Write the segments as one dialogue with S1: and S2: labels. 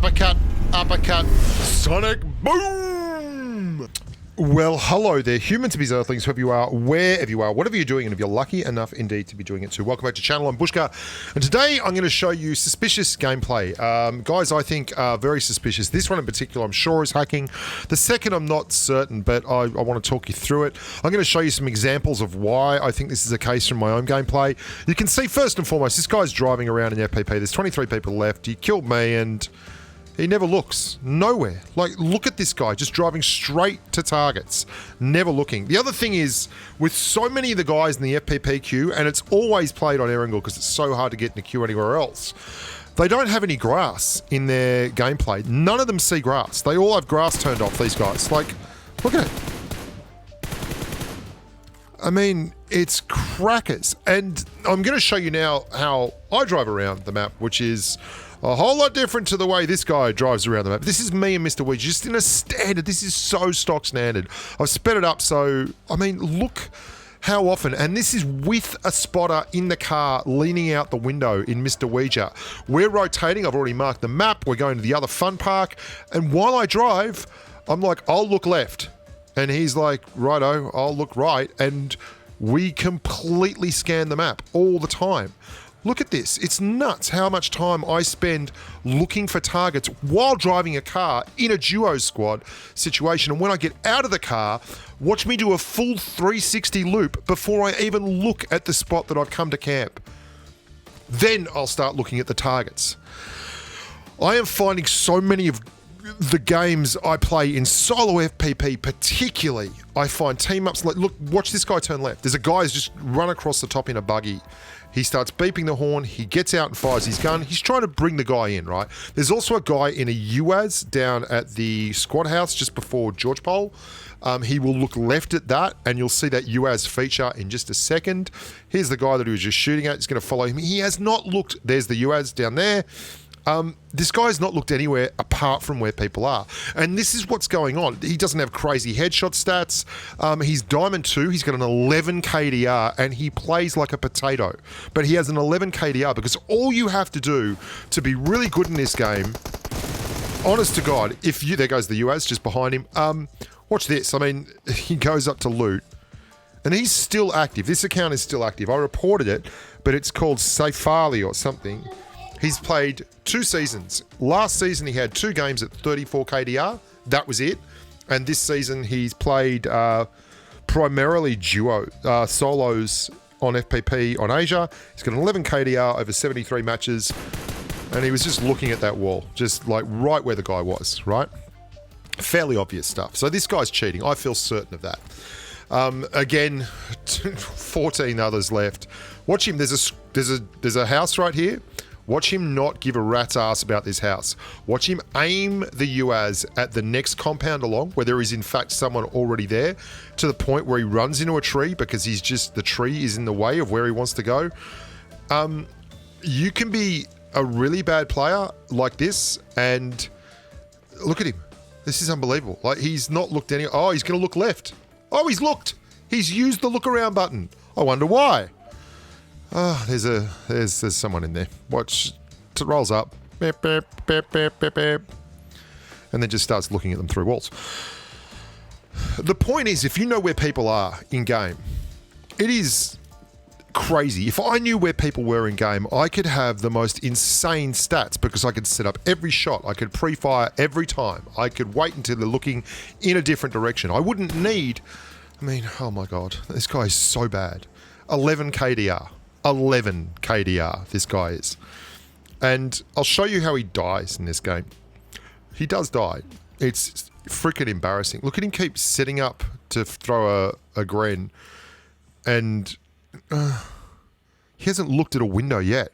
S1: Uppercut, uppercut, sonic boom! Well, hello there, humans, bees, earthlings, whoever you are, wherever you are, whatever you're doing, and if you're lucky enough indeed to be doing it too. Welcome back to the channel. I'm Bushka, and today I'm going to show you suspicious gameplay. Guys, I think very suspicious. This one in particular, I'm sure is hacking. The second, I'm not certain, but I want to talk you through it. I'm going to show you some examples of why I think this is the case from my own gameplay. You can see, first and foremost, this guy's driving around in FPP. There's 23 people left. He killed me, and he never looks. Nowhere. Like, look at this guy, just driving straight to targets. Never looking. The other thing is, with so many of the guys in the FPP queue, and it's always played on Erangel because it's so hard to get in a queue anywhere else, they don't have any grass in their gameplay. None of them see grass. They all have grass turned off, these guys. Like, look at it. I mean, it's crackers. And I'm going to show you now how I drive around the map, which is a whole lot different to the way this guy drives around the map. This is me and Mr. Weed, just in a standard. This is so stock standard. I've sped it up so, I mean, look how often, and this is with a spotter in the car leaning out the window in Mr. Ouija. We're rotating, I've already marked the map, we're going to the other fun park, and while I drive, I'm like, I'll look left. And he's like, righto, I'll look right, and we completely scan the map all the time. Look at this. It's nuts how much time I spend looking for targets while driving a car in a duo squad situation. And when I get out of the car, watch me do a full 360 loop before I even look at the spot that I've come to camp. Then I'll start looking at the targets. I am finding so many of the games I play in solo FPP particularly, I find team ups like, look, watch this guy turn left. There's a guy who's just run across the top in a buggy. He starts beeping the horn, he gets out and fires his gun. He's trying to bring the guy in, right? There's also a guy in a UAZ down at the squad house just before George Pole. He will look left at that, and you'll see that UAZ feature in just a second. Here's the guy that he was just shooting at. He's going to follow him. He has not looked. There's the UAZ down there. This guy's not looked anywhere apart from where people are. And this is what's going on. He doesn't have crazy headshot stats. He's Diamond 2. He's got an 11 KDR and he plays like a potato. But he has an 11 KDR because all you have to do to be really good in this game, honest to God, there goes the UAZ just behind him. Watch this. I mean, he goes up to loot and he's still active. This account is still active. I reported it, but it's called Safali or something. He's played 2 seasons. Last season, he had 2 games at 34 KDR. That was it. And this season, he's played primarily duo, solos on FPP on Asia. He's got an 11 KDR over 73 matches. And he was just looking at that wall, just like right where the guy was, right? Fairly obvious stuff. So this guy's cheating. I feel certain of that. Again, 14 others left. Watch him. There's a house right here. Watch him not give a rat's ass about this house. Watch him aim the UAZ at the next compound along, where there is in fact someone already there, to the point where he runs into a tree because the tree is in the way of where he wants to go. You can be a really bad player like this, and look at him. This is unbelievable. Like, he's not looked any. Oh, he's going to look left. Oh, he's looked. He's used the look around button. I wonder why. Oh, there's someone in there. Watch, it rolls up, beep, beep, beep, beep, beep, beep, and then just starts looking at them through walls. The point is, if you know where people are in game, it is crazy. If I knew where people were in game, I could have the most insane stats because I could set up every shot. I could pre-fire every time. I could wait until they're looking in a different direction. I wouldn't need, I mean, oh my God, this guy is so bad. 11 KDR. 11 KDR, this guy is. And I'll show you how he dies in this game. He does die. It's freaking embarrassing. Look at him keep setting up to throw a gren. And he hasn't looked at a window yet.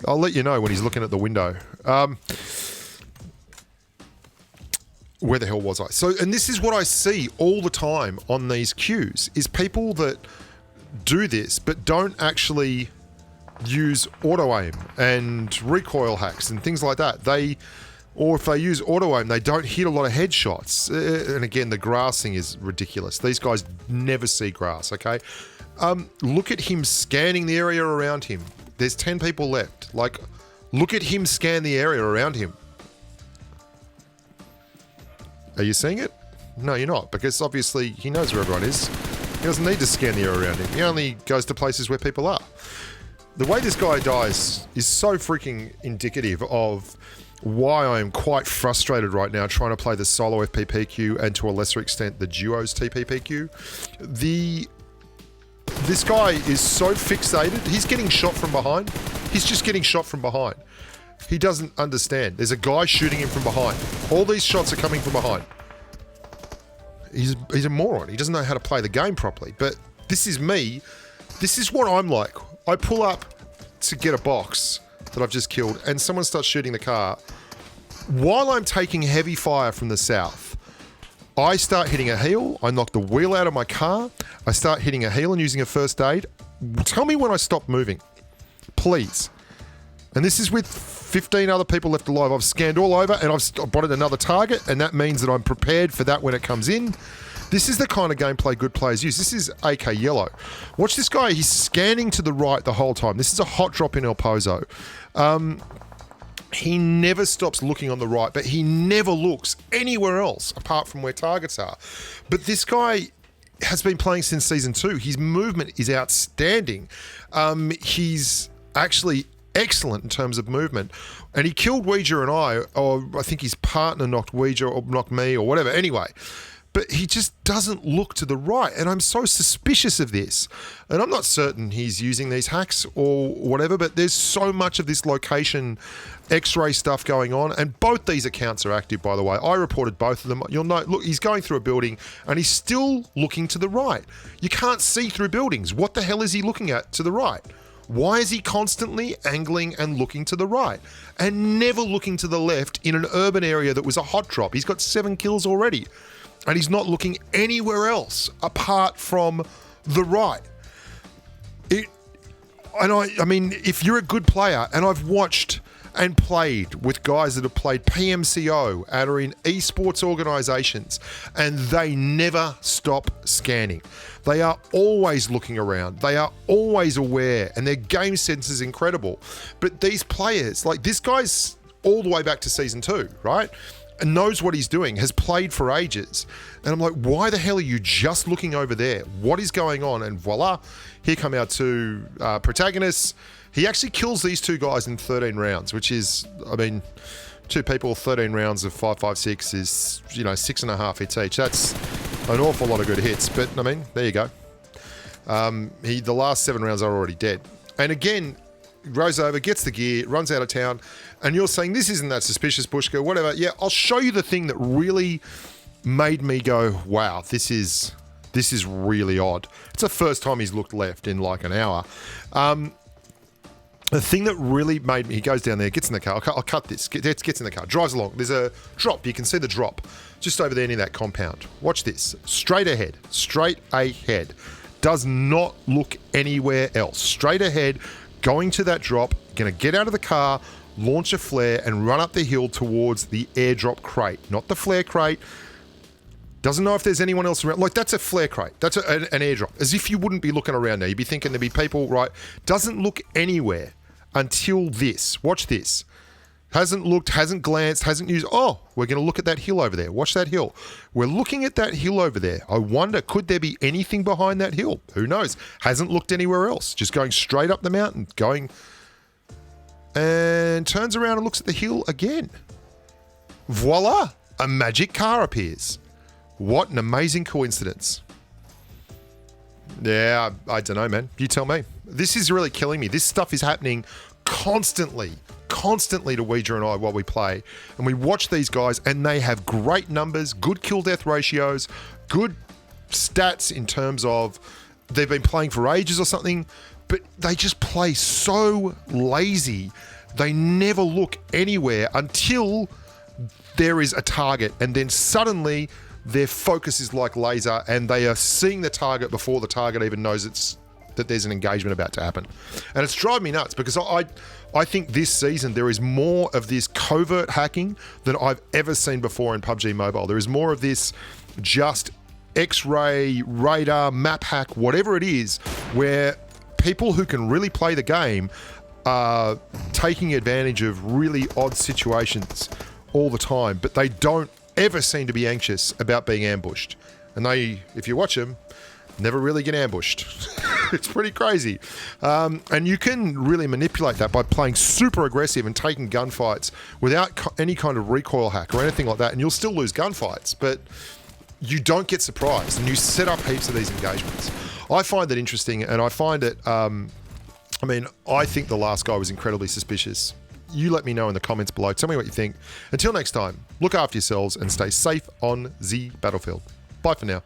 S1: I'll let you know when he's looking at the window. Where the hell was I? So, and this is what I see all the time on these queues, is people that do this but don't actually use auto aim and recoil hacks and things like that. Or if they use auto aim, they don't hit a lot of headshots. And again, the grassing is ridiculous. These guys never see grass, okay? Look at him scanning the area around him. There's 10 people left. Like, look at him scan the area around him. Are you seeing it? No, you're not, because obviously he knows where everyone is. He doesn't need to scan the area around him. He only goes to places where people are. The way this guy dies is so freaking indicative of why I am quite frustrated right now trying to play the solo FPPQ and to a lesser extent the duos TPPQ. This guy is so fixated. He's getting shot from behind. He's just getting shot from behind. He doesn't understand. There's a guy shooting him from behind. All these shots are coming from behind. He's a moron. He doesn't know how to play the game properly. But this is me. This is what I'm like. I pull up to get a box that I've just killed and someone starts shooting the car. While I'm taking heavy fire from the south, I start hitting a heel. I knock the wheel out of my car. I start hitting a heel and using a first aid. Tell me when I stop moving, please. And this is with 15 other people left alive. I've scanned all over and I've spotted another target, and that means that I'm prepared for that when it comes in. This is the kind of gameplay good players use. This is AK Yellow. Watch this guy. He's scanning to the right the whole time. This is a hot drop in El Pozo. He never stops looking on the right, but he never looks anywhere else apart from where targets are. But this guy has been playing since Season 2. His movement is outstanding. He's actually excellent in terms of movement. And he killed Ouija and I, or I think his partner knocked Ouija or knocked me or whatever. Anyway, but he just doesn't look to the right. And I'm so suspicious of this. And I'm not certain he's using these hacks or whatever, but there's so much of this location X-ray stuff going on. And both these accounts are active, by the way. I reported both of them. You'll note, look, he's going through a building and he's still looking to the right. You can't see through buildings. What the hell is he looking at to the right? Why is he constantly angling and looking to the right and never looking to the left in an urban area that was a hot drop? He's got 7 kills already. And he's not looking anywhere else apart from the right. I mean, if you're a good player, and I've watched and played with guys that have played PMCO and are in esports organizations, and they never stop scanning. They are always looking around. They are always aware, and their game sense is incredible. But these players, like this guy's all the way back to Season 2, right? And knows what he's doing, has played for ages. And I'm like, why the hell are you just looking over there? What is going on? And voila, here come our two protagonists. He actually kills these two guys in 13 rounds, which is, I mean, 2 people, 13 rounds of 5.56 is, 6.5 hits each. That's an awful lot of good hits. But, I mean, there you go. The last 7 rounds are already dead. And again, goes over, gets the gear, runs out of town, and you're saying, this isn't that suspicious, Bushka, whatever. Yeah, I'll show you the thing that really made me go, wow, this is really odd. It's the first time he's looked left in like an hour. The thing that really made me, he goes down there, gets in the car, I'll cut this, gets in the car, drives along. There's a drop, you can see the drop just over there near that compound. Watch this, straight ahead. Does not look anywhere else. Straight ahead, going to that drop, gonna get out of the car, launch a flare and run up the hill towards the airdrop crate, not the flare crate. Doesn't know if there's anyone else around. Like, that's a flare crate. That's an airdrop. As if you wouldn't be looking around there. You'd be thinking there'd be people, right? Doesn't look anywhere until this. Watch this. Hasn't looked, hasn't glanced, hasn't used. Oh, we're going to look at that hill over there. Watch that hill. We're looking at that hill over there. I wonder, could there be anything behind that hill? Who knows? Hasn't looked anywhere else. Just going straight up the mountain. Going and turns around and looks at the hill again. Voila! A magic car appears. What an amazing coincidence. Yeah, I don't know, man. You tell me. This is really killing me. This stuff is happening constantly to Ouija and I while we play. And we watch these guys and they have great numbers, good kill-death ratios, good stats in terms of they've been playing for ages or something, but they just play so lazy. They never look anywhere until there is a target, and then suddenly their focus is like laser and they are seeing the target before the target even knows that there's an engagement about to happen. And it's driving me nuts because I think this season there is more of this covert hacking than I've ever seen before in PUBG Mobile. There is more of this just X-ray, radar, map hack, whatever it is, where people who can really play the game are taking advantage of really odd situations all the time, but they don't ever seem to be anxious about being ambushed. And they, if you watch them, never really get ambushed. It's pretty crazy. And you can really manipulate that by playing super aggressive and taking gunfights without any kind of recoil hack or anything like that. And you'll still lose gunfights, but you don't get surprised, and you set up heaps of these engagements. I find that interesting, and I find it, I think the last guy was incredibly suspicious. You let me know in the comments below. Tell me what you think. Until next time, look after yourselves and stay safe on the battlefield. Bye for now.